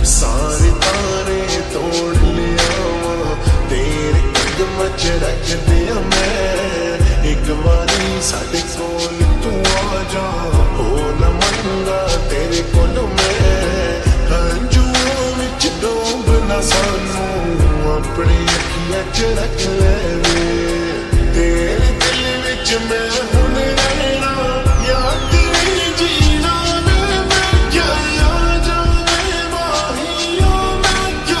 सारे तारे तोड़ लिया तेरे कदम च रख दिया मैं। एक बारी साडे कोल तू आ जा, हो न मंगा तेरे कोल मैं। हंजुओं विच डूब ना सानू अपनी अखियां च रख ले वे, तेरे दिल विच मैं